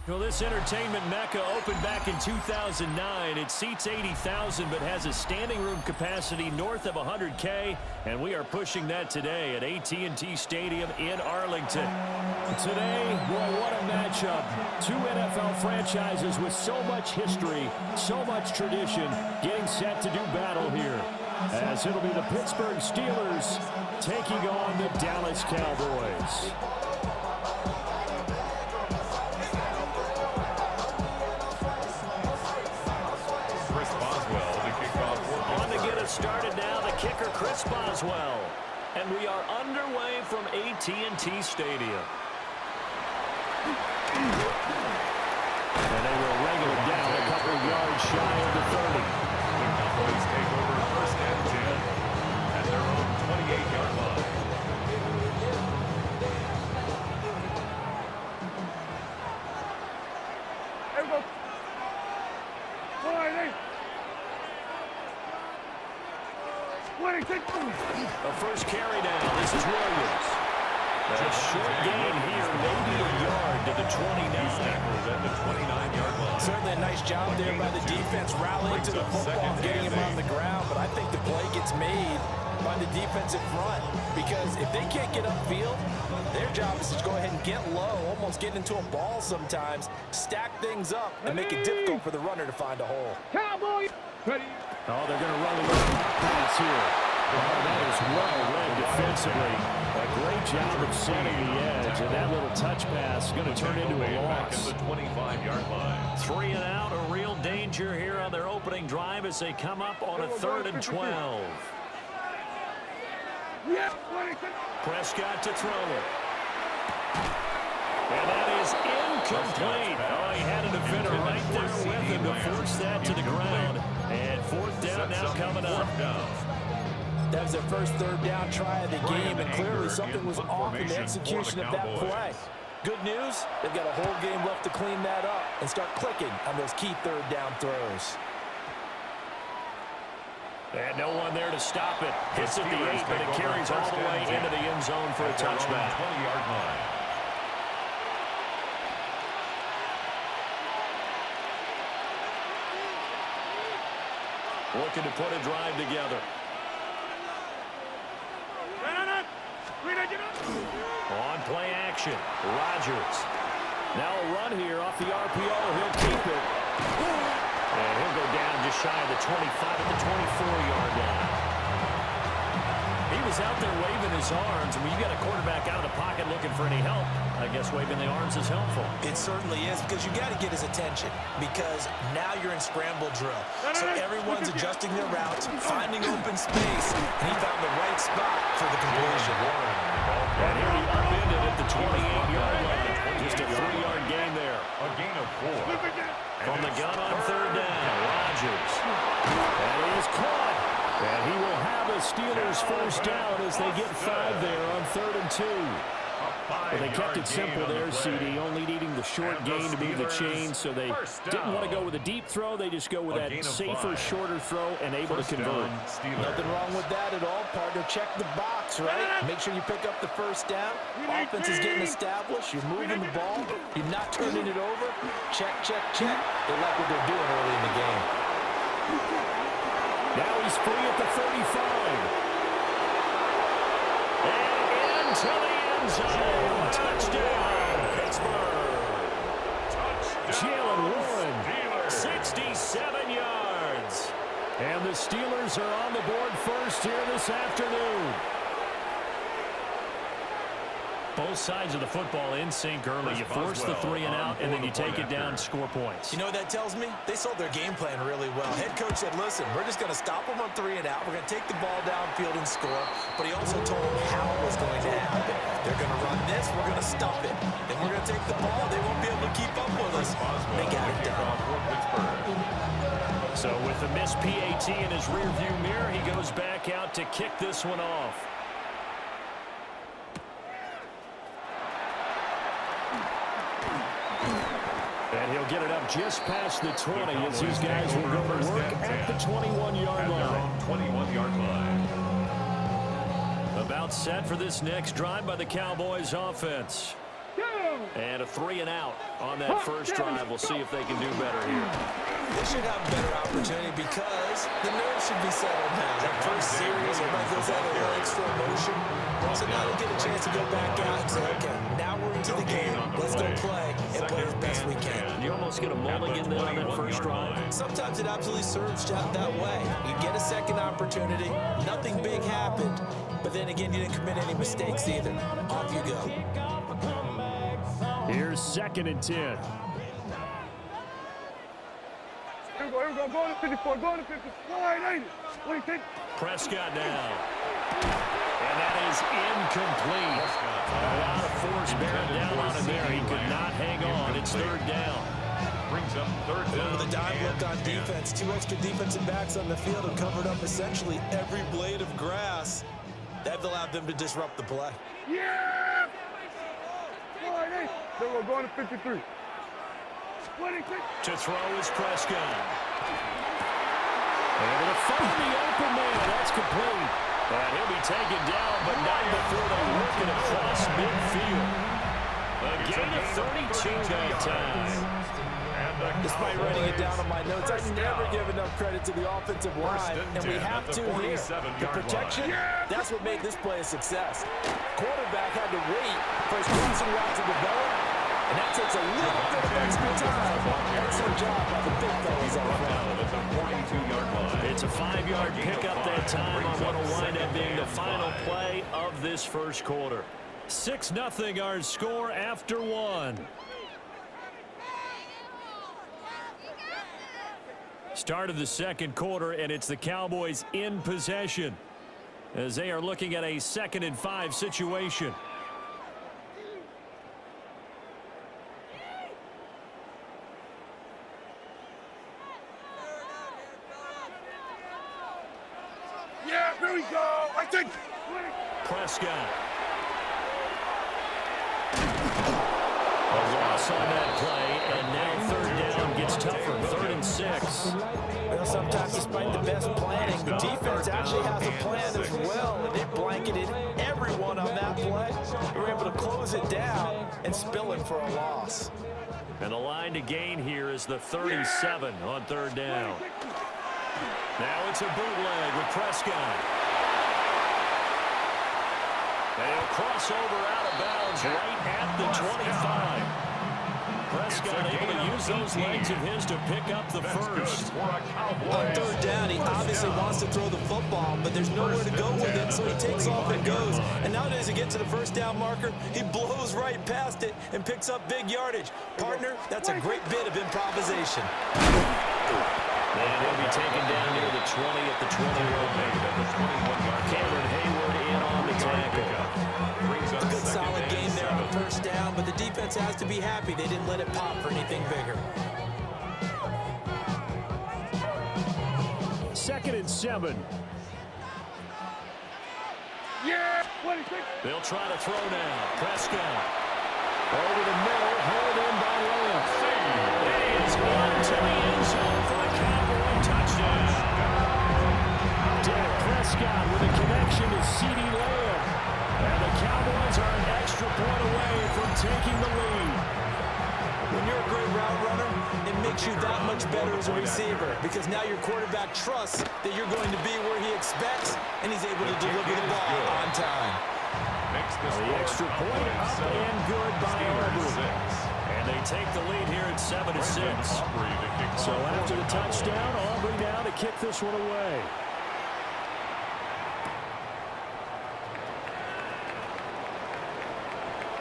Well, this entertainment mecca opened back in 2009. It seats 80,000 but has a standing room capacity north of 100K, and we are pushing that today at AT&T Stadium in Arlington. Today, boy, what a matchup. Two NFL franchises with so much history, so much tradition, getting set to do battle here. As it'll be the Pittsburgh Steelers taking on the Dallas Cowboys. Started now, the kicker, Chris Boswell. And we are underway from AT&T Stadium. And they will wrangle it down a couple of yards shy of the 30. The Cowboys take over first and 10 at their own 28-yard line. A first carry down. This is Williams. A short gain here, maybe a yard to the 29. At the 29-yard line. Certainly a nice job there by the defense rallying to the football, getting him on the ground. But I think the play gets made by the defensive front, because if they can't get upfield, their job is to go ahead and get low, almost get into a ball sometimes, stack things up, and make it difficult for the runner to find a hole. Cowboys! Ready. Oh, they're going to run a little pass here. Oh, that is well read defensively. A great job of setting the edge, and that little touch pass is going to turn into a loss. At the 25-yard line. 3 and out, a real danger here on their opening drive as they come up on a 3rd and 12. Prescott to throw it. And that is incomplete. Oh, he had a defender right there with him to force that to the ground. And 4th down now coming up. That was their first 3rd down try of the game, and clearly something was off in the execution of that play. Good news, they've got a whole game left to clean that up and start clicking on those key 3rd down throws. And no one there to stop it. Hits at the 8, but it carries all the way into the end zone for a touchback. 20-yard line. Looking to put a drive together. On play action, Rodgers. Now a run here off the RPO. He'll keep it. And he'll go down just shy of the 25 at the 24-yard line. He was out there waving his arms. When you got a quarterback out of the pocket looking for any help, I guess waving the arms is helpful. It certainly is, because you got to get his attention, because now you're in scramble drill. So everyone's adjusting their routes, finding open space, and he found the right spot for the completion. And here he upended at the 28-yard line. Just a 3-yard gain there. A gain of 4. From the gun on 3rd down, Rodgers. That is caught. And he will have a Steelers first down as they get 5 there on 3rd and 2. Well, they kept it simple there, CD, only needing the short gain to be the change, so they didn't want to go with a deep throw. They just go with that safer, shorter throw and able to convert. Nothing wrong with that at all, partner. Check the box, right? Make sure you pick up the first down. Offense is getting established. You're moving the ball. You're not turning it over. Check, check, check. They like what they're doing early in the game. Now he's free at the 35. And into the end zone. Touchdown, Pittsburgh. Jalen Warren, 67 yards. And the Steelers are on the board first here this afternoon. Both sides of the football in sync early. You force the 3 and out, and then you take it down, score points. You know what that tells me? They sold their game plan really well. Head coach said, listen, we're just going to stop them on 3 and out. We're going to take the ball downfield and score. But he also told them how it was going to happen. They're going to run this. We're going to stuff it. Then we're going to take the ball. They won't be able to keep up with us. They got it done. So with the missed PAT in his rearview mirror, he goes back out to kick this one off. And he'll get it up just past the 20 as these guys will go to work at the 21-yard line. 21-yard line. About set for this next drive by the Cowboys offense. And a 3 and out on that first drive. We'll see if they can do better here. They should have a better opportunity because the nerves should be settled now. That first series, everybody goes out of legs for emotion. So now they get a chance to go back out and say, okay, now we're into the game. Let's go play and play as best we can. You almost get a mulligan there on that first drive. Sometimes it absolutely serves that way. You get a second opportunity. Nothing big happened. But then again, you didn't commit any mistakes either. Off you go. Here's 2nd and 10. Here we go, go to 54, go to 50. Wide 80. What do you think? Prescott now. And that is incomplete. A lot of force bearing down on him there. He could not hang on. It's 3rd down. Brings up 3rd down. With a dime look on defense, 2 extra defensive backs on the field have covered up essentially every blade of grass. That allowed them to disrupt the play. Yeah! Wide 80. Here we go, going to 53. What do you think? To throw is Prescott. Able to find the open man. That's complete. And he'll be taken down, but not before they work it across midfield. A gain of 32 that time. Despite writing it down on my notes, I never give enough credit to the offensive line, and we have to here. The protection, that's what made this play a success. Quarterback had to wait for his crossing route to develop, and that takes a little bit of extra time. Excellent job by the big fellas up front. It's a 42-yard line. It's a 5-yard pickup that time on what will wind up being the final play of this first quarter. 6-0 our score after 1. Start of the second quarter, and it's the Cowboys in possession as they are looking at a 2nd and 5 situation. Yeah, here we go. I think. Prescott. A loss on that play, and now 3rd down gets tougher. 3rd and 6. Well, sometimes despite the best planning, the defense actually has a plan as well, and it blanketed everyone on that play. They were able to close it down and spill it for a loss. And the line to gain here is the 37 on 3rd down. Now it's a bootleg with Prescott. And he'll cross over out of bounds right at the 25. Prescott able to use those legs of his to pick up the first. On 3rd down, he obviously wants to throw the football, but there's nowhere to go with it, so he takes off and goes. And nowadays, he gets to the 1st down marker, he blows right past it and picks up big yardage. Partner, that's a great bit of improvisation. And he'll be taken down near the 20 at the 21. Cameron Hayward in on the tackle. A good solid game there on the 1st down, but the defense has to be happy they didn't let it pop for anything bigger. 2nd and 7. Yeah, what do you think? They'll try to throw now. Prescott. Over the middle, hauled in by Lamb. He is into the end zone for a Cowboy touchdown. Dak Prescott with a connection to CeeDee Lamb. And the Cowboys are an extra point away from taking the lead. When you're a great route runner, it makes you that much better as a receiver because now your quarterback trusts that you're going to be where he expects, and he's able to deliver the ball on time. The extra point up and good by Aubrey. And they take the lead here at 7-6. So after the touchdown, Aubrey now to kick this one away.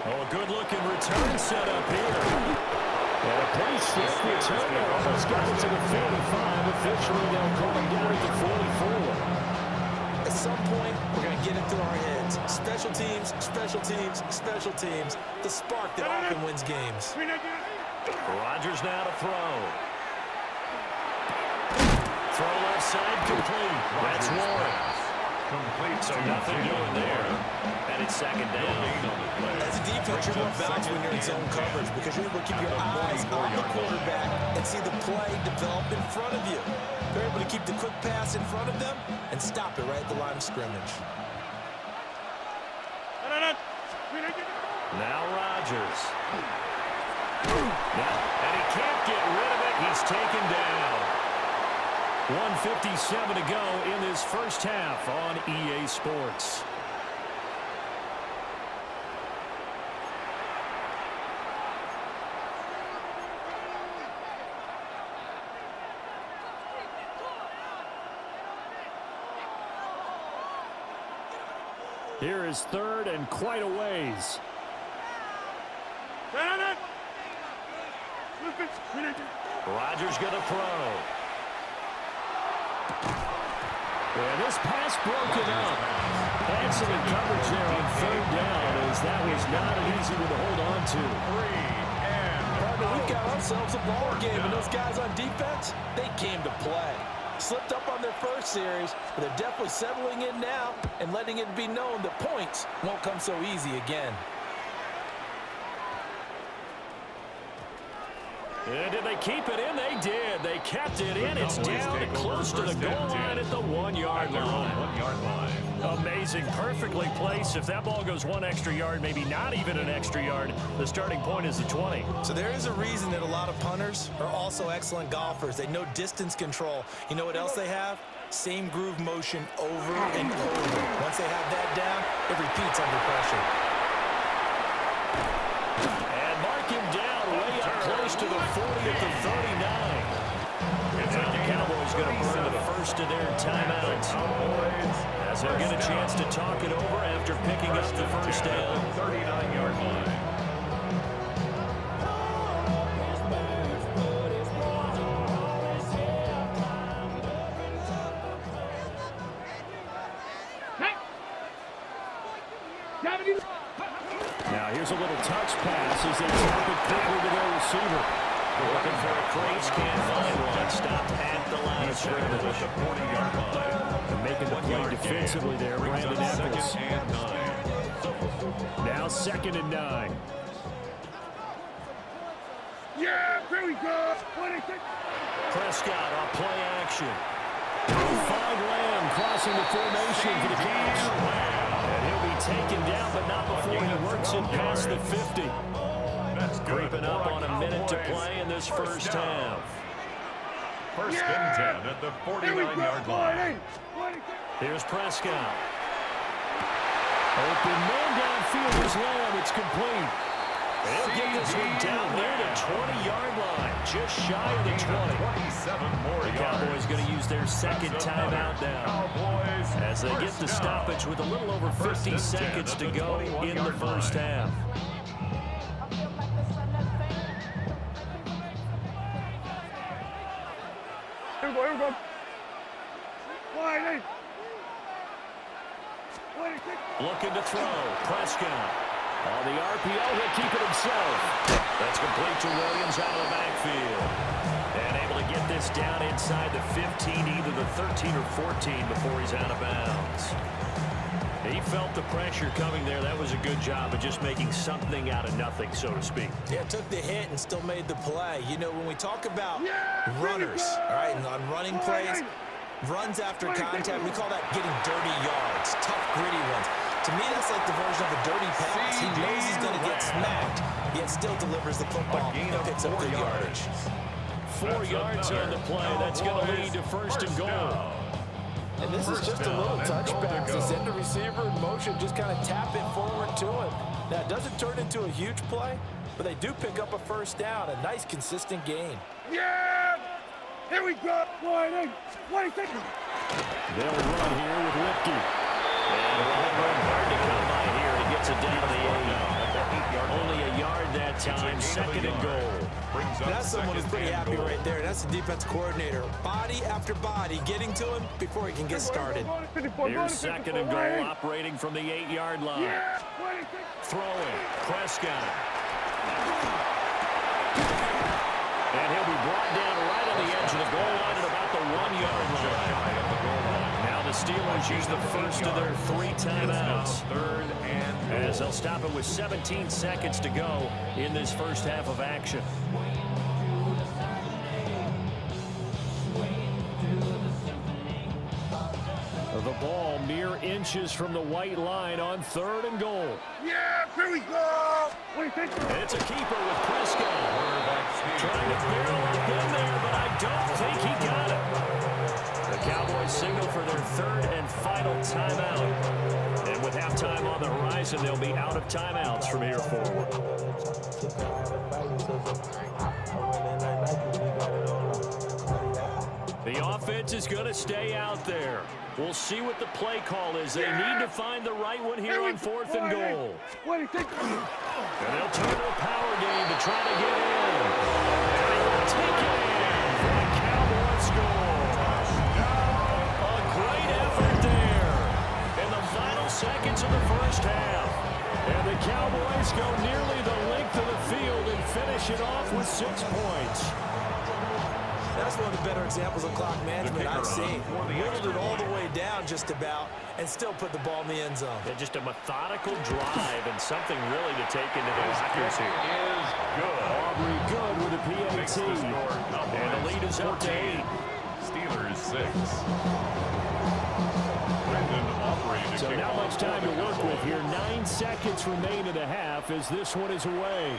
Oh, a good-looking return set up here. And a pretty slick return there. Almost got it to the 45. Officially, they'll call him down at the 44. At some point, we're going to get it through our heads. Special teams, special teams, special teams. The spark that often wins games. Rodgers now to throw. Throw left side complete. That's Warren. So nothing doing there. And it's 2nd down. As a defense, you're more balanced when you're in zone coverage because you're able to keep your eyes on the quarterback and see the play develop in front of you. They're able to keep the quick pass in front of them and stop it right at the line of scrimmage. Now Rodgers. Rodgers. Now, and he can't get rid of it. He's taken down. 1:57 to go in this first half on EA Sports. Here is third and quite a ways. Rodgers going to throw. And this pass broken up. Excellent coverage there on third down, as that was not an easy one to hold on to. We've got ourselves a ball game, and those guys on defense, they came to play. Slipped up on their first series, but they're definitely settling in now and letting it be known that points won't come so easy again. And did they keep it in? They did. They kept it in. It's down close to the goal line at the 1-yard line. Amazing. Perfectly placed. If that ball goes one extra yard, maybe not even an extra yard, the starting point is the 20. So there is a reason that a lot of punters are also excellent golfers. They know distance control. You know what else they have? Same groove motion over and over. Once they have that down, it repeats under pressure. And mark him down way up close to the 40 at the 39. Now the Cowboys going to burn the first of their timeouts, as they'll get a chance to talk it over after picking up the first down. 39-yard line. Now here's a little touch pass as they tap it quickly to their receiver. Looking for a crease, can't find one. Stopped at the line of scrimmage. At the 40-yard line. And making the play defensively there, Brandon Evans. Now 2nd and 9. Yeah, there we go. Prescott on play action. He'll find Lamb crossing the formation for the catch. And he'll be taken down, but not before he works it past the 50. Creeping up on a minute to play in this first half. First and 10 at the 49-yard line. Here's Prescott. Open man downfield is Lamb. It's complete. They'll get this one down near the 20-yard line, just shy of the 20. 27 more The Cowboys going to use their second timeout now, as they get the stoppage with a little over 50 seconds to go in the first half. Here we go. Looking to throw. Prescott. On the RPO, he'll keep it himself. That's complete to Williams out of the backfield. And able to get this down inside the 15, either the 13 or 14 before he's out of bounds. He felt the pressure coming there. That was a good job of just making something out of nothing, so to speak. Yeah, took the hit and still made the play. You know, when we talk about runners, all right, and on running plays, runs after contact, we call that getting dirty yards, tough, gritty ones. To me, that's like the version of a dirty pass. He knows he's going to get smacked, yet still delivers the football and picks up good yardage. 4 yards on the play. That's going to lead to first and goal. And this is just a little touch pass. They send the receiver in motion, just kind of tap it forward to him. Now, it doesn't turn into a huge play, but they do pick up a first down, a nice, consistent gain. Yeah! Here we go. 20 seconds. They'll run here with Lipke. And hard to come by here. He gets it down to the 8. Only a yard that time. 2nd and goal. That's someone who's pretty happy right there. That's the defense coordinator. Body after body, getting to him before he can get started. Here's 2nd and goal, operating from the 8-yard line. Throwing. Prescott. And he'll be brought down right on the edge of the goal line at about the 1-yard line. Now the Steelers use the first of their 3 timeouts. As they'll stop it with 17 seconds to go in this first half of action. The Ball mere inches from the white line on 3rd and goal. Yeah, here we go. What do you think? It's a keeper with Prescott. Trying to barrel up in there, but I don't think he got it. The Cowboys signal for their 3rd and final timeout. And with halftime on the horizon, they'll be out of timeouts from here forward. The offense is going to stay out there. We'll see what the play call is. They need to find the right one here on 4th and goal. What do you think? And they'll turn to a power game to try to get in. And they will take it in for the Cowboys score. A great effort there in the final seconds of the first half. And the Cowboys go nearly the length of the field and finish it off with 6 points. That's one of the better examples of clock management I've seen. Whittled it all the way down just about and still put the ball in the end zone. Yeah, just a methodical drive and something really to take into the lockers here. Is good. Aubrey good with a PAT. And the lead is up to 8. Steelers 6. Brendan Aubrey. So not much time to work with here. 9 seconds remain in the half as this one is away.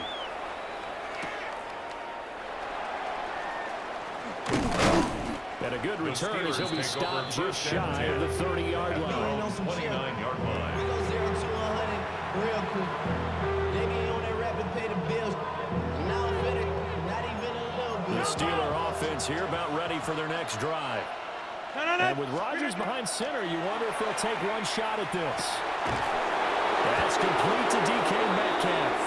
And a good return as he'll be stopped just shy of the 30-yard line. 29-yard line. We go 0 to 100 real quick. They be on that rapid pay the bills. Now I'm better, not even a little bit. The Steeler offense here about ready for their next drive. And with Rodgers behind center, you wonder if they'll take one shot at this. That's complete to DK Metcalf.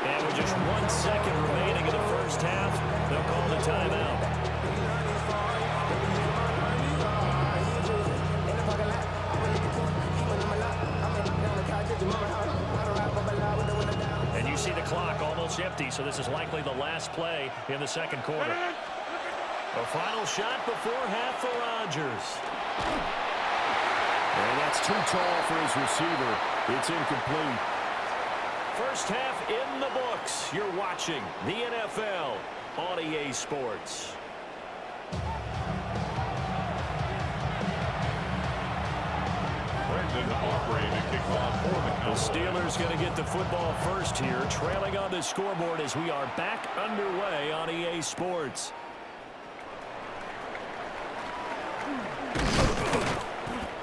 And with just 1 second remaining in the first half, they'll call the timeout. And you see the clock almost empty, so this is likely the last play in the second quarter. A final shot before half for Rodgers. And that's too tall for his receiver. It's incomplete. First half in the books. You're watching the NFL on EA Sports. Brendan Aubrey to kick off for the The Cowboys. Steelers going to get the football first here, trailing on the scoreboard as we are back underway on EA Sports.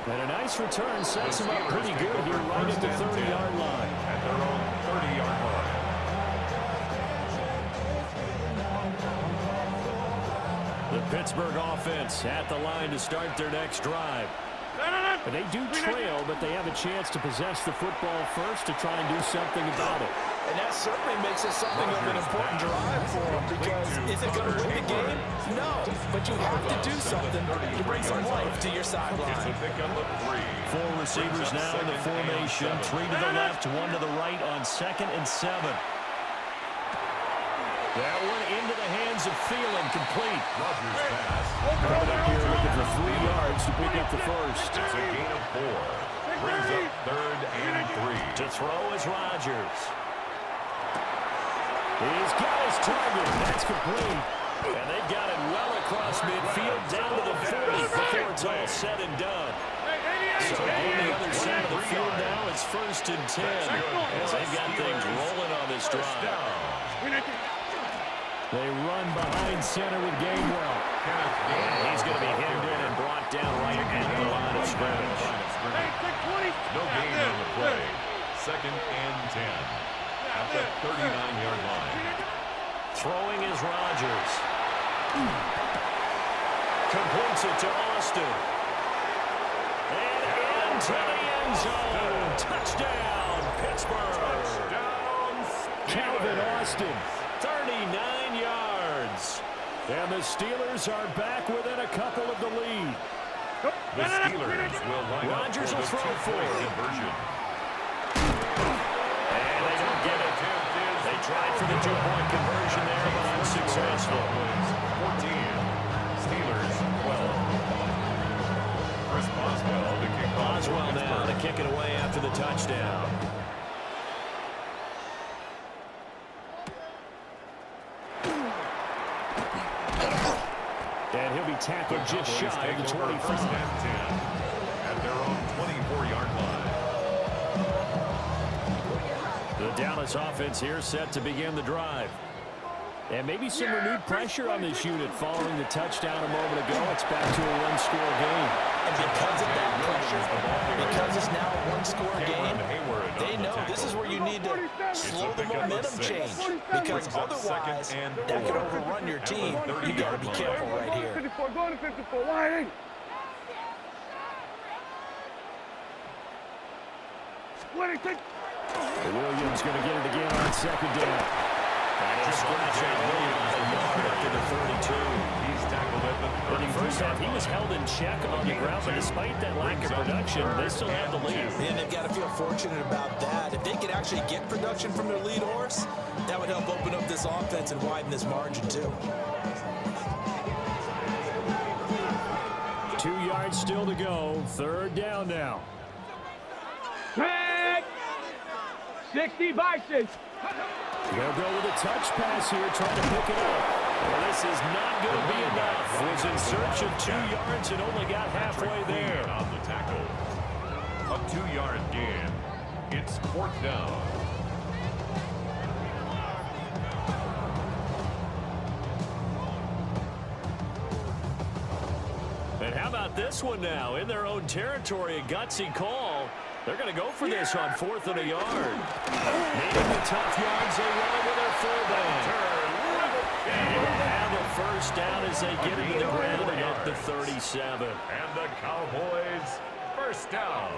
And a nice return sets him up pretty good here right at the 30-yard line. At their own 30-yard line. The Pittsburgh offense at the line to start their next drive. But they do trail, but they have a chance to possess the football first to try and do something about it. And that certainly makes it something of an important drive for them, because is it going to win the game? No, but you have to do something to bring some life to your It's sideline. a pickup of 3. 4 receivers now in the formation. 3 to the left, 1 to the right on 2nd and 7. That one into the hands of Thielen, complete. Rodgers pass. Coming up here looking for 3 yards to pick up the first. It's a gain of 4. Brings up 3rd and 3. To throw is Rodgers. He's got his target. That's complete. And they've got it well across midfield down to the 40 before it's all said and done. So on the other side of the field now, it's 1st and 10. As they've got things rolling on this drive. They run behind center with Gainwell. And he's going to be hemmed in and brought down right at the line of scrimmage. No gain on the play. 2nd and 10. At the 39-yard line. Throwing is Rodgers. Completes it to Austin. And into the end zone. Touchdown, Pittsburgh. Calvin Austin, 39 yards. And the Steelers are back within a couple of the lead. The Steelers will line up Rodgers for will the throw for two-point it. conversion. And they don't get it. They tried for the 2-point conversion there, but unsuccessful. 14. Steelers 12. Chris Boswell to kick off. Boswell now to kick it away after the touchdown. And he'll be tackled just shy of the 25. First and 10. At their Dallas offense here set to begin the drive. And maybe some renewed pressure on this unit following the touchdown a moment ago. It's back to a one-score game. And because of that pressure, because it's now a one-score game, they know this is where you need to slow the momentum change. Because otherwise, that could overrun your team. You got to be careful right here. 54, going to 54, wide 8. Williams going to get it again on second down. And he'll scratch out Williams a yard after the 32. He's tackled at the 32. In the first half, he was held in check on the ground, but despite that lack of production, they still have the lead. And they've got to feel fortunate about that. If they could actually get production from their lead horse, that would help open up this offense and widen this margin too. 2 yards still to go. Third down now. 60 by 6. They'll go with a touch pass here, trying to pick it up. Well, this is not going to be enough. Was in search of 2 yards and only got halfway there. On the tackle. A 2-yard gain. It's 4th down. And how about this one now? In their own territory, a gutsy call. They're going to go for this on 4th and a yard. Needing the tough yards, they run with their fullback. And he'll have a first down as they get into the ground at the 37. And the Cowboys, first down.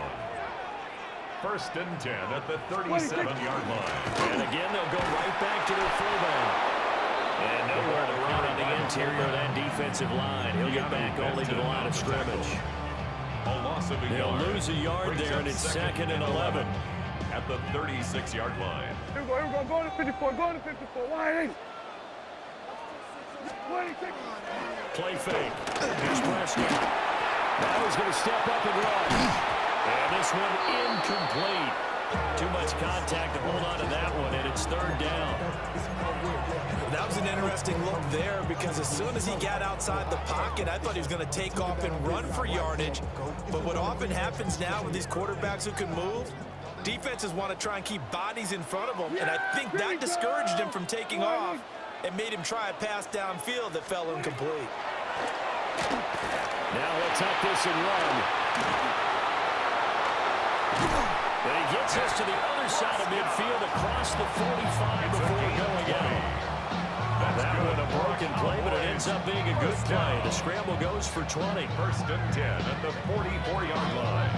1st and 10 at the 37-yard line. And again, they'll go right back to their fullback. And nowhere to run on the interior of that defensive line. He'll get back only to the line of scrimmage. A loss of a They'll yard. lose a yard there, and it's 2nd and 11. At the 36-yard line. Here we go, going to 54, going to 54, wide 8. 26. Play fake. Here's Prescott. Now he's going to step up and run. And this one incomplete. Too much contact to hold on to that one, and it's 3rd down. That was an interesting look there because as soon as he got outside the pocket, I thought he was going to take off and run for yardage. But what often happens now with these quarterbacks who can move, defenses want to try and keep bodies in front of them, and I think that discouraged him from taking off and made him try a pass downfield that fell incomplete. Now he'll tuck this and run. And he gets us to the other side of midfield across the 45 before going out. That one a broken play, but it ends up being a good play. The scramble goes for 20. 1st and 10 at the 44-yard line.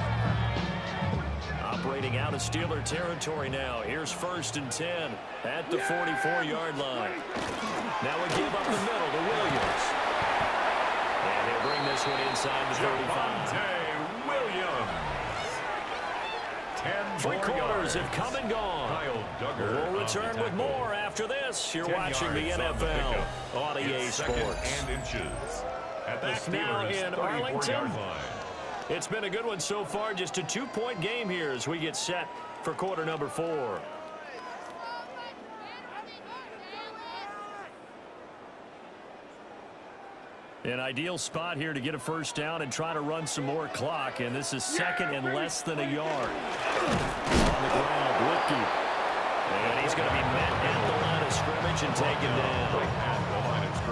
Operating out of Steeler territory now. Here's 1st and 10 at the 44-yard line. Now we give up the middle to Williams. And he'll bring this one inside the 35. Williams. 10 3 quarters have come and gone. We'll return with more after this. You're watching the NFL on EA Sports. And inches at the Back now Steelers' in 34-yard Arlington. line. It's been a good one so far. Just a 2-point game here as we get set for quarter number 4. An ideal spot here to get a first down and try to run some more clock. And this is 2nd and less than a yard. On the ground, Whitkey. And he's going to be met at the line of scrimmage and taken down.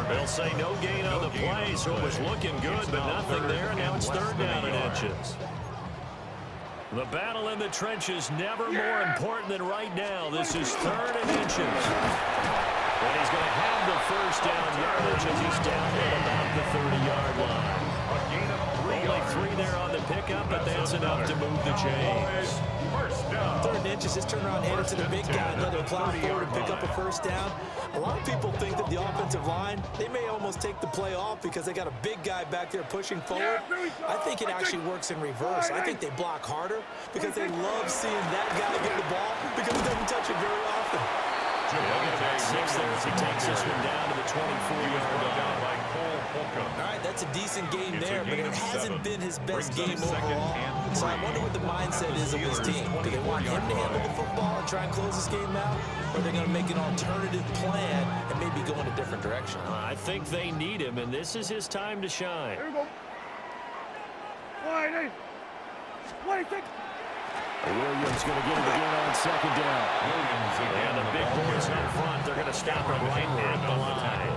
They'll say no gain on the play, so it was looking good, but nothing there. And now it's 3rd down and inches. The battle in the trenches never more important than right now. This is 3rd and inches. And he's going to have the first down yardage as he's down at about the 30-yard line. Only 3 there on the pickup, but that's enough to move the chains. 3rd and inches, just turn around, hand it to the big guy, and let him plow forward and pick up a first down. A lot of people think that the offensive line, they may almost take the play off because they got a big guy back there pushing forward. I think it actually works in reverse. I think they block harder because they love seeing that guy get the ball because he doesn't touch it very often. About 6 there as he takes this one down to the 24-yard line. All right, that's a decent game there, but it hasn't been his best game overall. So I wonder what the mindset is of his team. Do they want him to handle the football and try and close this game out? Or are they going to make an alternative plan and maybe go in a different direction? I think they need him, and this is his time to shine. Here we go. Wide 8. 26. Williams going to get it again on second down. Williams again. And the big boys up front, they're going to stop it right at the line.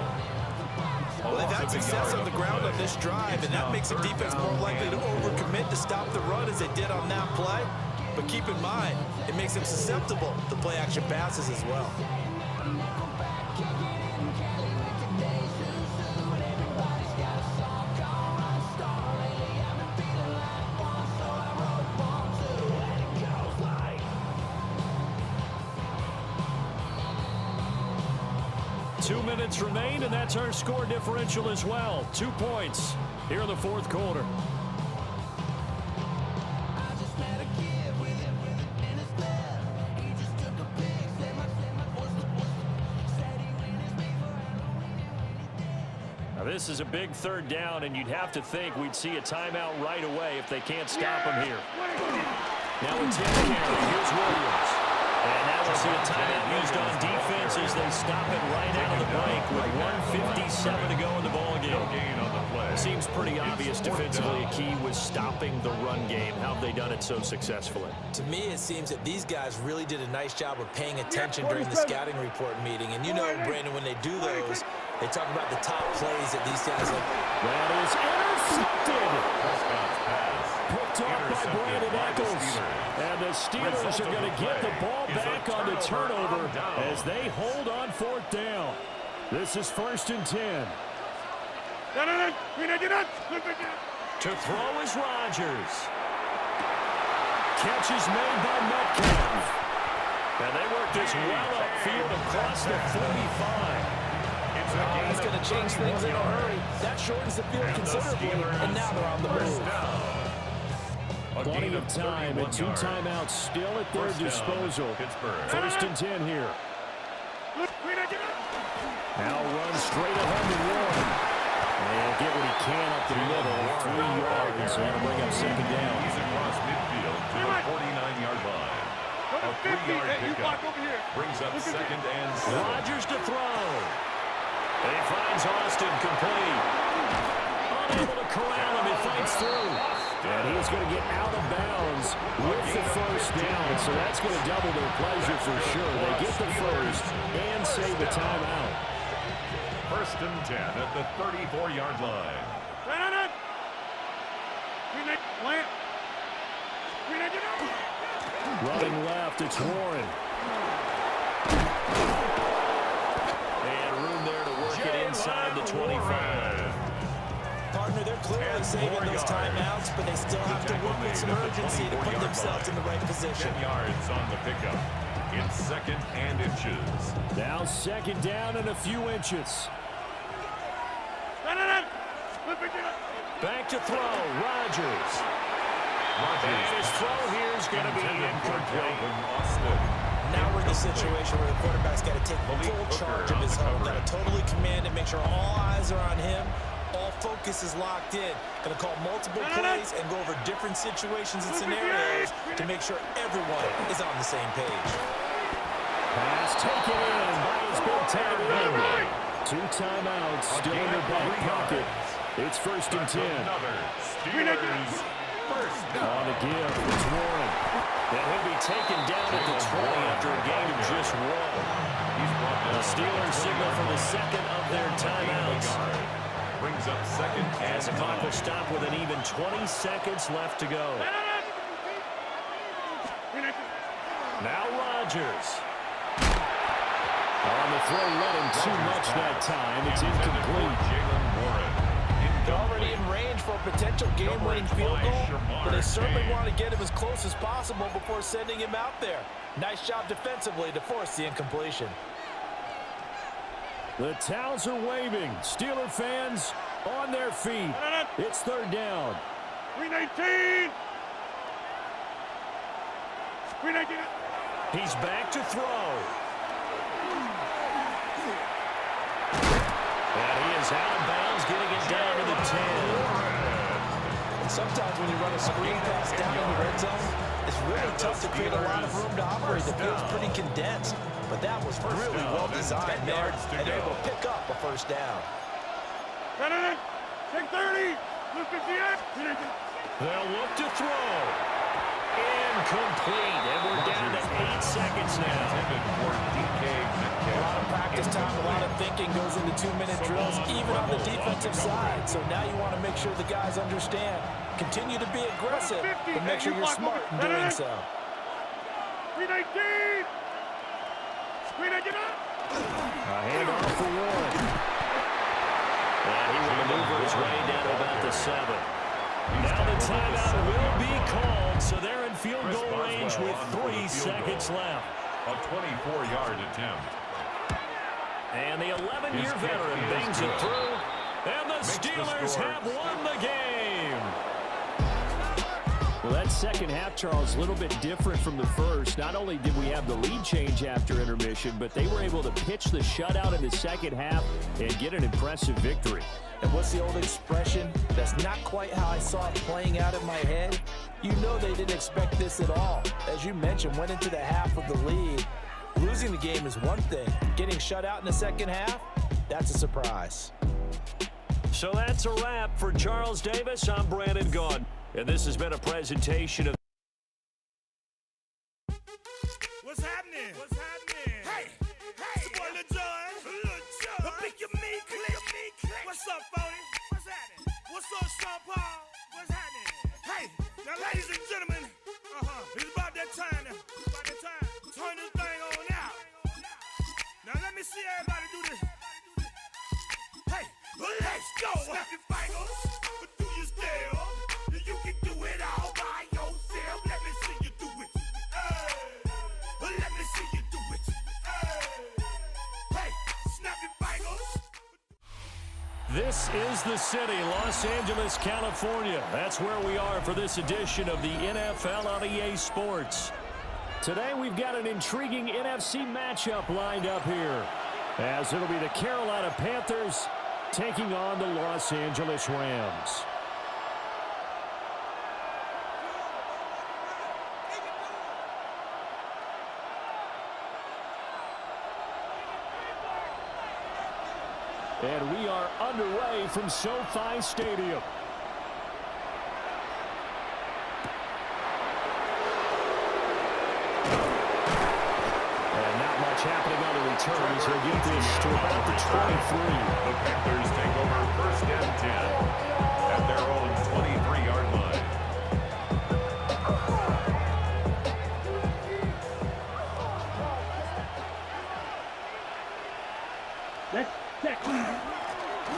Well, they've had success on the ground on this drive, and that makes the defense more likely to overcommit to stop the run as they did on that play. But keep in mind, it makes them susceptible to play-action passes as well. Two minutes remain, and that's our score differential as well. 2 points here in the fourth quarter. Now this is a big third down, and you'd have to think we'd see a timeout right away if they can't stop him here. Now it's him carry. Here's Williams. And now we'll see a timeout used on defense as they stop it right out of the break with 1:57 to go in the ballgame. No gain on the play. Seems pretty obvious defensively a key was stopping the run game. How have they done it so successfully? To me, it seems that these guys really did a nice job of paying attention during the scouting report meeting. And you know, Brandon, when they do those, they talk about the top plays that these guys have. That is intercepted. Prescott's pass. Picked off by Brandon Eccles. And the Steelers are going to get the ball back on the turnover as they hold on fourth down. This is 1st and 10. To throw is Rodgers. Catch is made by Metcalf. And they work this well upfield across the 45. He's going to change things in a hurry. That shortens the field considerably, and now they're on the move. Plenty of time and 2 timeouts still at their disposal. 1st and 10 here. Now run straight ahead to Warren. And get what he can up the middle. 3 yards. And that'll bring up second down. He's across midfield to the 49-yard line. A 3-yard pickup brings up second and 7. Rodgers to throw. And he finds Austin complete. Unable to corral him. He fights through. And he's going to get out of bounds with the first down. So that's going to double their pleasure for sure. They get the first and save a timeout. 1st and 10 at the 34-yard line. Running left, it's Warren. And room there to work it inside the 25. Partner, they're clearly saving those timeouts, but they still have to work with some urgency to put themselves in the right position. 10 yards on the pickup. It's 2nd and inches. Now 2nd down and a few inches. Back to throw, Rodgers. And his throw here is going to be incomplete. Now we're in the situation where the quarterback's got to take full charge of his home. Got to totally command it, make sure all eyes are on him. All focus is locked in. Going to call multiple plays and go over different situations and scenarios to make sure everyone is on the same page. Pass taken in by his big tight end. 2 timeouts still in their back pocket. It's 1st and 10. Steelers first down. On the give, it's Warren. And he'll be taken down at the 20 after a gain of just 1. The Steelers signal for the second of their timeouts. Brings up 2nd As the clock will stop with an even 20 seconds left to go. Now Rodgers. On the throw, let him too much that time. It's incomplete. They're already in range for a potential game-winning field goal, but they certainly want to get him as close as possible before sending him out there. Nice job defensively to force the incompletion. The towels are waving. Steeler fans on their feet. It's 3rd down. 319. He's back to throw. And he is out of bounds, getting it down to the 10. And sometimes when you run a screen pass down in the red zone, it's really tough to create a lot of room to operate. The field's pretty condensed. But that was really well designed there, and they're able to pick up a first down. 630. They'll look to throw. Incomplete. And we're down to 8 seconds now. A lot of practice time, a lot of thinking goes into 2-minute drills, even on the defensive side. So now you want to make sure the guys understand. Continue to be aggressive, but make sure you're smart in doing so. A handoff for Warren. And he will maneuver his way down to about the 7. Now the timeout will be called, so they're in field goal range with 3 seconds left. A 24-yard attempt. And the 11-year veteran bangs it through, and the Steelers have won the game. Well, that second half, Charles, a little bit different from the first. Not only did we have the lead change after intermission, but they were able to pitch the shutout in the second half and get an impressive victory. And what's the old expression? That's not quite how I saw it playing out in my head. You know they didn't expect this at all. As you mentioned, went into the half with the lead. Losing the game is one thing. Getting shut out in the second half, that's a surprise. So that's a wrap for Charles Davis. I'm Brandon Gaudin, and this has been a presentation of What's happening? What's happening? Hey, it's your boy Lil Jon. Pick your meat click. What's up, Phony? What's happening? What's up, Sean Paul? What's happening? Hey, now, ladies and gentlemen, it's about that time now. About that time. Turn this thing on out. Now let me see everybody do this. Hey, let's go. Snap your fingers, but do you still? You can do it all by yourself. Let me see you do it. Let me see you do it. Hey, snap your fingers. This is the city, Los Angeles, California. That's where we are for this edition of the NFL on EA Sports. Today we've got an intriguing NFC matchup lined up here, as it'll be the Carolina Panthers taking on the Los Angeles Rams. And we are underway from SoFi Stadium. And not much happening on the returns. He'll get this to about the 23. The Panthers take over 1st and 10 at their own 23-yard line.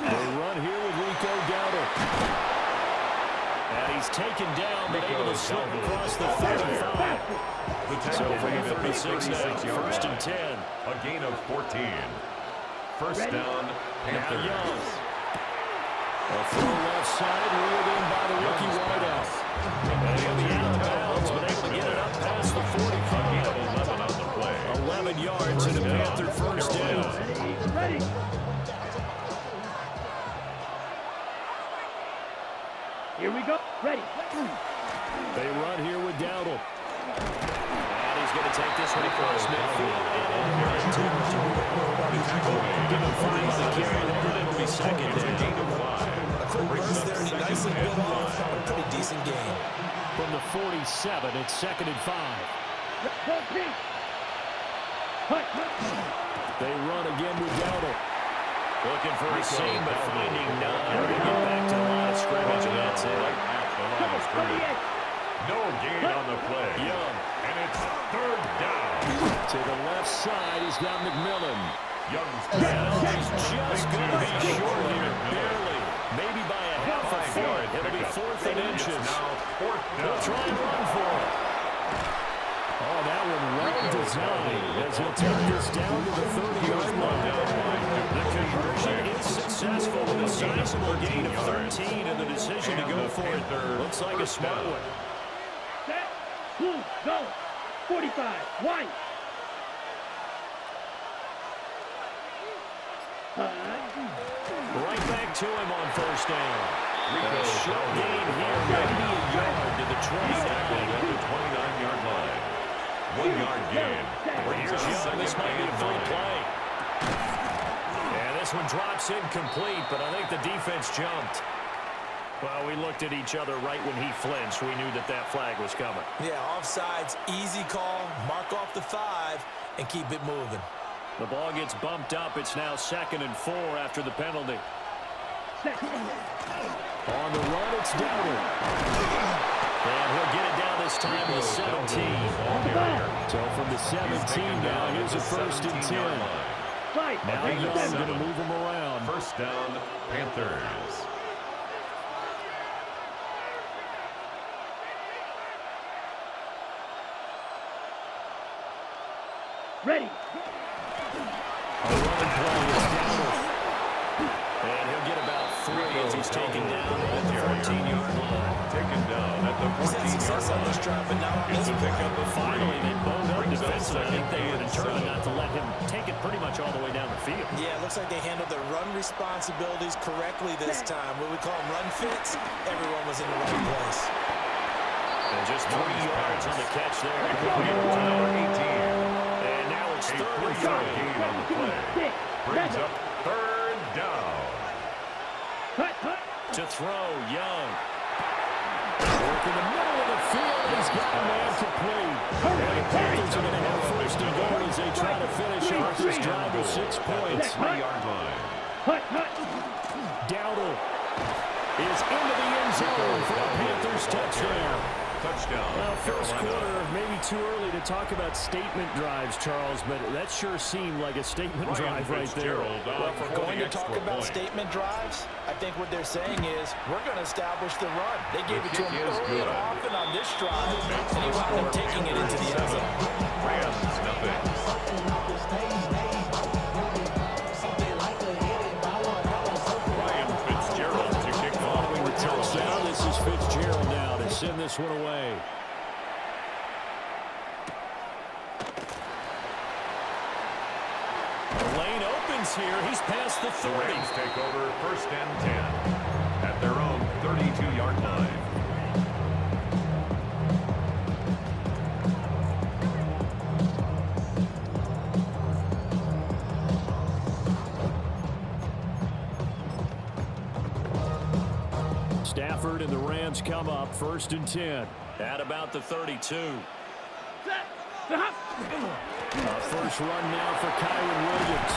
They run here with Rico Dowdle. And he's taken down, but able to slip across the 35. So from the 36 now, 1st and 10. A gain of 14. First down, Panthers. Young. A throw left side, reeled in by the rookie wideout. And he'll be out of bounds, but able to get it up past the 45. 11 on the play. 11 yards and a Panther first down. Ready. Here we go. Ready. They run here with Dowdle. And he's going to take this one across midfield. Give him 5 on the carry there. It'll be second down. A quick burst there, and he nicely built off a pretty decent game. From the 47, it's 2nd and 5. They run again with Dowdle. Looking for a seam, but finding none. They're going to get back to the line of scrimmage, and that's it. At the line of scrimmage. No gain on the play. Young. And it's 3rd down. To the left side, he's got McMillan. Young's He's just going to be short here, barely. Maybe by a half a foot. It'll be 4th and inches. Now 4th down. He'll try and run for it. Oh, that one well designed as he'll take this down to the 30-yard line. The conversion is successful with a sizable gain of 13, and the decision to go for it looks like a smart one. Set. Blue. Go. 45. White. Right back to him on 1st down. A short gain here, maybe a yard to the 29. At the 29-yard line. 1-yard gain. Here's Young. This might be a free play. And this one drops incomplete, but I think the defense jumped. Well, we looked at each other right when he flinched. We knew that that flag was coming. Yeah, offsides, easy call. Mark off the 5 and keep it moving. The ball gets bumped up. It's now 2nd and 4 after the penalty. On the run, it's Dowdle. And he'll get it down this time to the 17. So from the 17 now, here's a 1st and 10. Now Young going to move him around. First down, Panthers. Ready. A running play is Dowdle. And he'll get about 3 as he's taken down at the 14-yard line. Taken down at the 14-yard line. On this drive, but not on this Pick up a Finally, they bowed up Brings up defensively. I think they were 2nd and determined 7. not to let him take it pretty much all the way down the field. Yeah, it looks like they handled their run responsibilities correctly this time. What we call them run fits, everyone was in the right place. And just 3 yards on the catch there. Number 18. And now it's A 3rd and 3-yard 3. gain on the play. Brings up 3rd down. To throw, Young. Work in the middle of the field. He's got a man complete. And the Panthers are going to have 1st and goal as they try to finish off this drive with 6 points. 3-yard line. Dowdle is into the end zone for a Panthers touchdown. Touchdown. Well, first Carolina. quarter, maybe too early to talk about statement drives, Charles, but that sure seemed like a statement Ryan drive right there. Fitzgerald Well, if we're for going the to talk extra about point. statement drives, I think what they're saying is we're going to establish the run. They gave it to him kick is early and good. often on this drive, and he wound up taking it into the end zone. Rams, nothing. Ryan Fitzgerald to kick off the Touchdown. This is Fitzgerald now to send this one away. The lane opens here. He's past the The 30. Rams take over 1st and 10 at their own 32-yard line. Stafford and the Rams come up 1st and 10 at about the 32. First run now for Kyron Williams.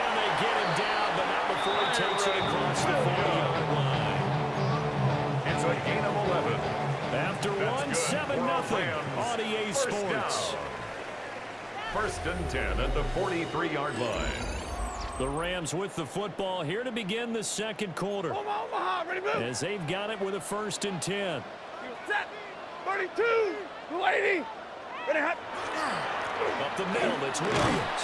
And they get him down, but not before he takes it across the 40-yard line. It's a gain of 11. After That's one, good 7-0 for our on Rams. EA First Sports. down. 1st and 10 at the 43-yard line. The Rams with the football here to begin the 2nd quarter. Omaha, ready, move. As they've got it with a 1st and 10. Set. 32. 280. Ready, hot. Up the middle, it's Williams.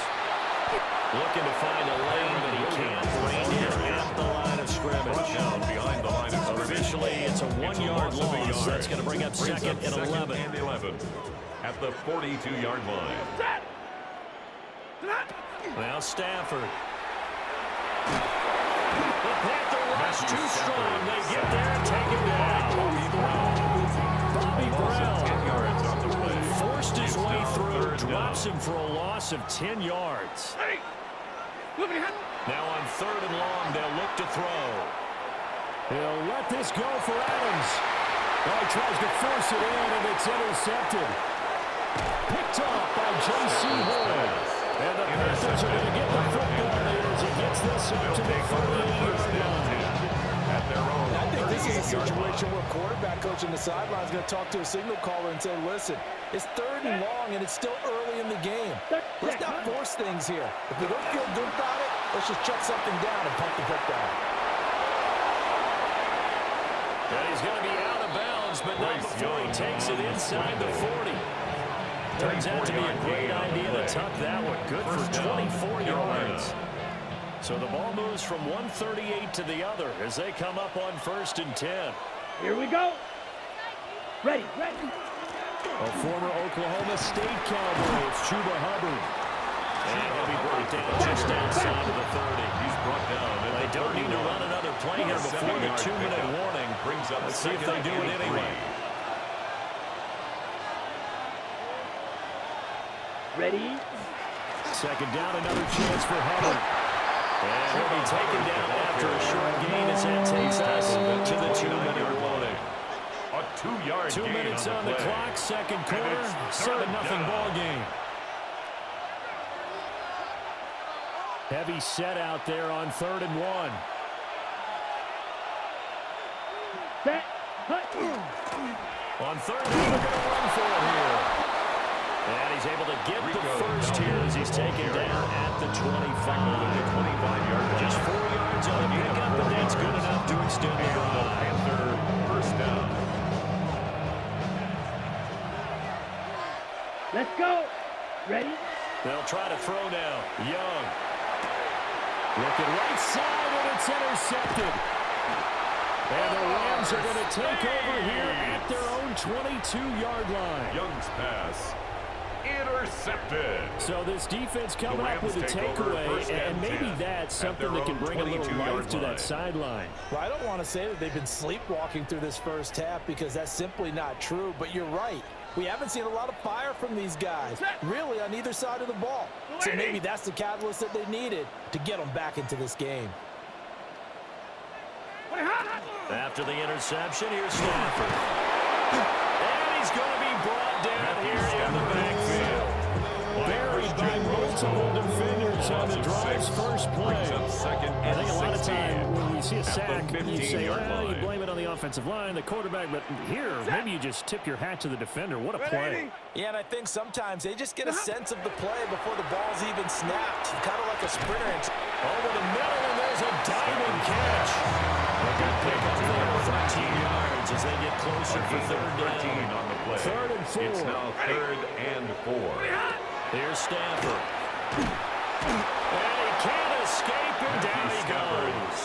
Looking to find a lane, but he can't. Reined in at the line of scrimmage. Down behind the line of scrimmage. Officially, it's a 1-yard Loss of a loss. yard. That's going to bring up Brings 2nd and 11. 2nd and 11 at the 42-yard line. Set. Now Stafford. The Panther rush too strong. They get there and take it down. Bobby Brown 10 yards on the play. forced his It's way now through, 3rd drops down. him for a loss of 10 yards. Ready. Moving, hot. Now on 3rd and long, they'll look to throw. He'll let this go for Adams. Oh, he tries to force it in, and it's intercepted. Picked off by J.C. Horn. And the Panthers are going to get the football there as he gets this up to the 38-yard line. At their own I think this is a 38-yard situation line. where quarterback coach on the sideline is going to talk to a signal caller and say, listen, it's 3rd and long, and it's still early in the game. Let's not force things here. If we don't feel good about it, let's just check something down and pump the football. And he's going to be out of bounds, but not before he takes it inside the 40. Turns out to be a great idea to tuck that one. Good for 24 yards. So the ball moves from 138 to the other as they come up on 1st and 10. Here we go. Ready, ready. A former Oklahoma State Cowboy, it's Chuba Hubbard. And he'll be brought down just outside of the 30. He's brought down. They don't need to run another play here before the 2-minute warning. Brings up Let's see if they do it anyway. Ready. 2nd down, another chance for Hubbard. And he'll be taken down after a short gain as that takes us to the 2-yard 2 gain minutes on the play. clock, second quarter, 7-0 ball game. Heavy set out there on 3rd and 1. Set. On 3rd down, they're going to run for it here. And he's able to get the first here as he's taken down at the 25. Just 4 yards on the pickup, but that's good enough to extend the drive. Panther first down. Let's go. Ready? They'll try to throw now. Young. Looking right side, and it's intercepted. And the Rams are going to take over here at their own 22-yard line. Young's pass intercepted. So this defense coming up with a takeaway, and maybe that's something that can bring a little life to that sideline. Well, I don't want to say that they've been sleepwalking through this first half because that's simply not true, but you're right. We haven't seen a lot of fire from these guys, really, on either side of the ball. So maybe that's the catalyst that they needed to get them back into this game. After the interception, here's Stafford. And he's going to be brought down here in the backfield. Buried by multiple defenders on the drive's first play. I think a lot of time when we see a sack, you say, well, you blame it on the offensive line, the quarterback, but here, maybe you just tip your hat to the defender. What a play. Yeah, and I think sometimes they just get a sense of the play before the ball's even snapped, kind of like a sprinter. Over the middle, and there's a diving catch. A good pickup there, 13 yards as they get closer for 3rd down. On the play. 3rd and 4. It's now 3rd and 4. Here's Stafford. And he can't escape, and down he goes.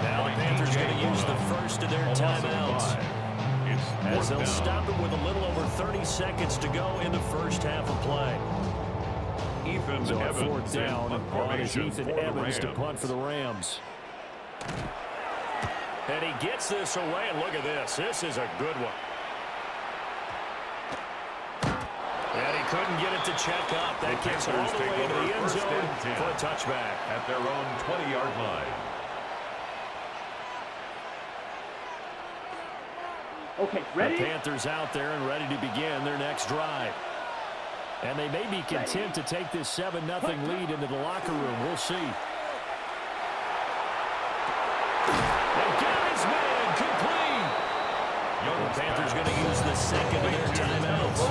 Now the Panthers going to use the first of their timeouts, as they'll stop it with a little over 30 seconds to go in the first half of play. Ethan So on Evans 4th down, on is Ethan Evans to punt for the Rams. And he gets this away, and look at this. This is a good one. And he couldn't get it to check up. That gets all the way to the end zone for a touchback. At their own 20-yard line. Okay, ready? The Panthers out there and ready to begin their next drive. And they may be content to take this 7-0 lead into the locker room. We'll see. And got his man complete. The Panthers going to use the second of their timeouts.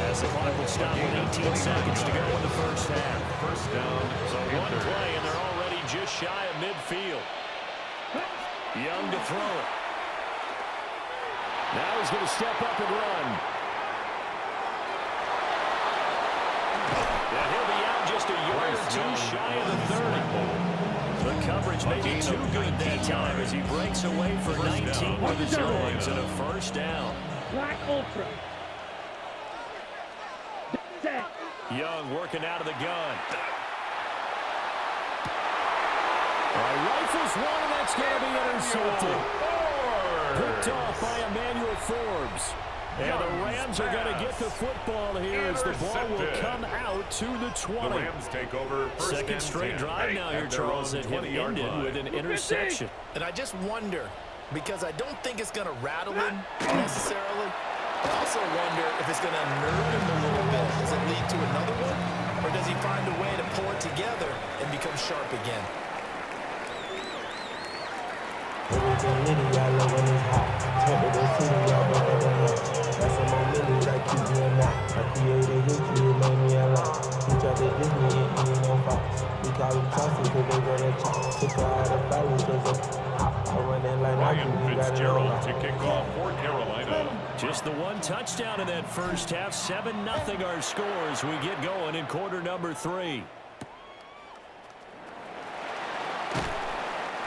As the clock will stop with 18 seconds to go in the first half. First down. So one play, and they're already just shy of midfield. Young to throw it. Now he's going to step up and run. And he'll be out just a yard or two shy of the 30. The coverage may be too good that time as he breaks away for 19 with his legs and a first down. Black Ultra. Set. Young working out of the gun. Rifles one, and that's going to be intercepted. Picked off by Emmanuel Forbes. And the Rams are going to get the football here as the ball will come out to the 20. The Rams take over. Second straight drive now here, Charles, that have ended with an interception. And I just wonder, because I don't think it's going to rattle him necessarily. I also wonder if it's going to nerve him a little bit. Does it lead to another one? Or does he find a way to pull it together and become sharp again? Ryan Fitzgerald to kick off for Carolina. Just the one touchdown in that first half. 7-0 our score as we get going in quarter number 3.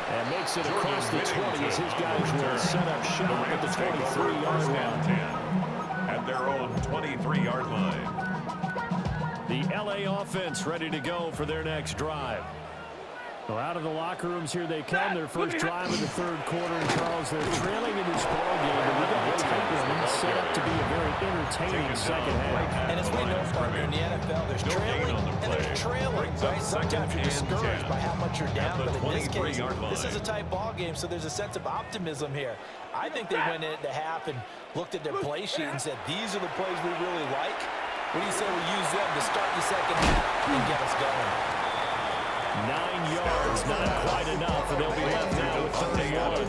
And makes it across the 20 as his guys will set up shop at the 23-yard line. At their own 23-yard line. The LA offense ready to go for their next drive. Well, out of the locker rooms here they come. Their first drive of the third quarter. And Charles, they're trailing in this ball game. But we've got a tight one. It's set up to be a very entertaining second half. And as we know, partner, in the NFL, there's trailing and there's trailing, right? Sometimes you're discouraged by how much you're down, but in this case, this is a tight ball game, so there's a sense of optimism here. I think they went into half and looked at their play sheet and said, these are the plays we really like. What do you say we use them to start the second half and get us going? 9 yards, not quite enough, and they'll be left now with 31.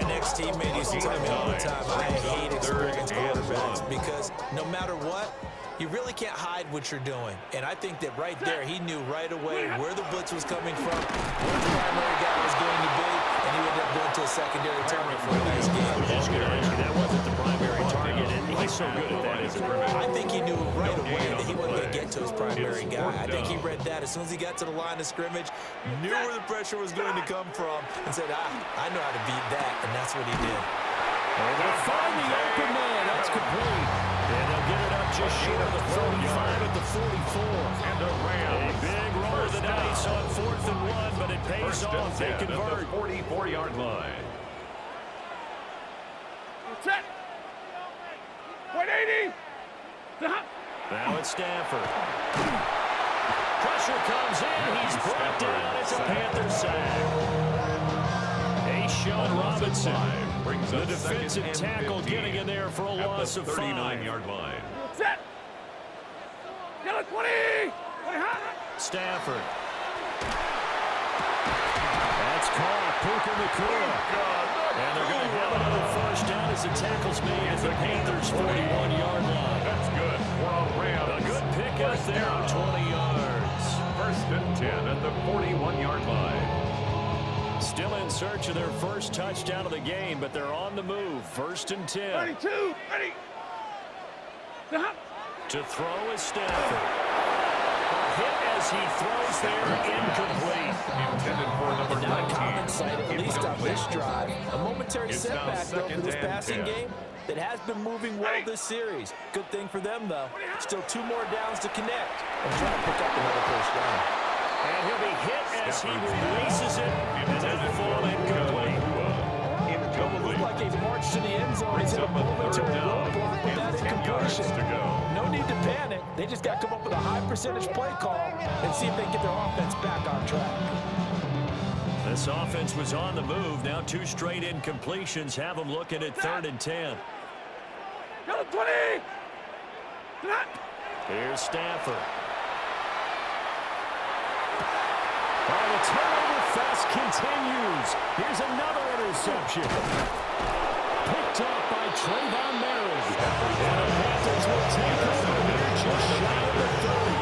An ex-teammate used to tell me all the time, I hate experienced quarterbacks because no matter what, you really can't hide what you're doing. And I think that right there, he knew right away where the blitz was coming from, where the primary guy was going to be, and he ended up going to a secondary target for a nice game. I was just going to ask you, that wasn't the primary target, and he's so good at that as a perimeter. I think he knew right away that he wasn't going to get to his primary guy. I think he read that as soon as he got to the line of scrimmage, knew where the pressure was going to come from, and said, I know how to beat that, and that's what he did. Well, they'll find the open man. That's complete. And they'll get it up just short of the 35 at the 44. And a Rams. A big roll of the dice on 4th and 1, but it pays off. They At the convert. 44-yard line. Set. 180. Now it's Stafford. Pressure comes in. He's brought down. It's a Panther sack. Sean Robinson, the defensive tackle, getting in there for a loss of 5. 39-yard line. Set. Get it, 20. Stafford. That's caught. Puka Nacua. And they're going to have another first down as the tackle's made at the Panthers' 41-yard line. That's good for a Rams. A good pickup there on 20 yards. 1st and 10 at the 41-yard line. Still in search of their first touchdown of the game, but they're on the move. 1st and 10. 32. Ready. To throw is Stafford. A hit as he throws there, incomplete. Intended for number 19. Not a common sight, at least on this drive. A momentary It's now setback, though, for this 2nd and passing 10. game that has been moving well this series. Good thing for them, though. Still 2 more downs to connect and try to pick up another first down. And he'll be hit as he releases it, and then the fall incomplete. It looked like a march to the end zone. It's a momentary roadblock with that incompletion. No need to panic. They just got to come up with a high percentage play call and see if they can get their offense back on track. This offense was on the move. Now 2 straight incompletions have them looking at 3rd and 10. 20. Here's Stafford. Oh, the turnover fest continues. Here's another interception. Picked up by Trayvon Merritt. And the Panthers will take over here just shy of the 30.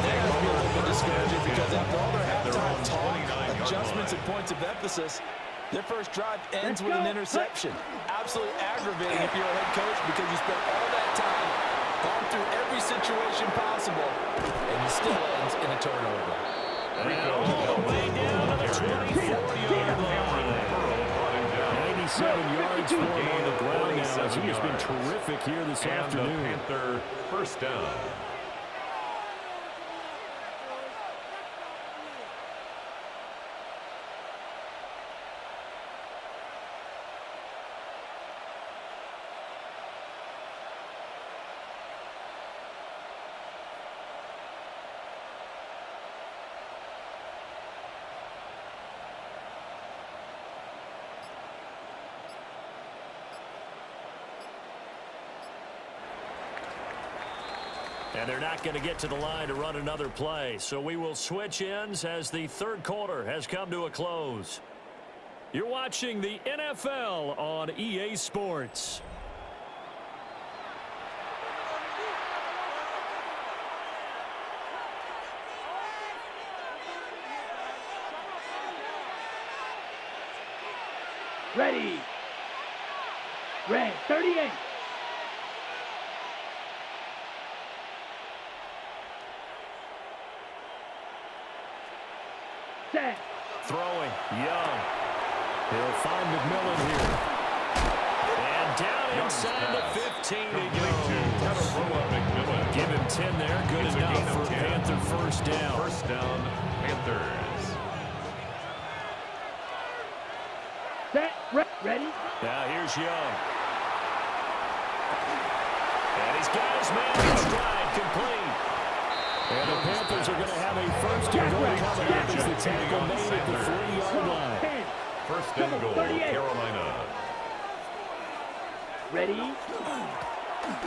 That has to be a little bit discouraging because after all their halftime talk, adjustments and points of emphasis, their first drive ends with an interception. Absolutely aggravating if you're a head coach because you spent all that time, gone through every situation possible, and it still ends in a turnover. And all the way down to the 24-yard line. 97 yards for him on the ground now as he has been terrific here this afternoon. Panther first down. And they're not going to get to the line to run another play. So we will switch ends as the third quarter has come to a close. You're watching the NFL on EA Sports. Ready. Red, 38. Set. Throwing, Young. He'll find McMillan here. And down inside the 15 he goes. Give him 10 there. Good enough for a Panther first down. First down, Panthers. set, ready. Now here's Young. And he's got his man in stride, complete. And the Panthers are going to have a first and goal coming up as the tackle made at the 3-yard line. First and goal, Carolina. Ready.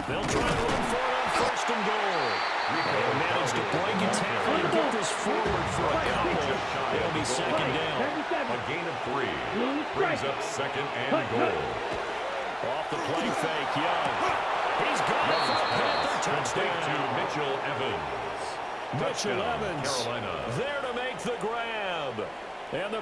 They'll try to run for it on first and goal. They'll manage to break a tackle and get this forward for a couple. It'll be second down. A gain of 3 brings up second and goal. Off the play fake, Young. He's got it for a Panther touchdown. To Mitchell Evans. Mitchell Evans Carolina. there to make the grab. And the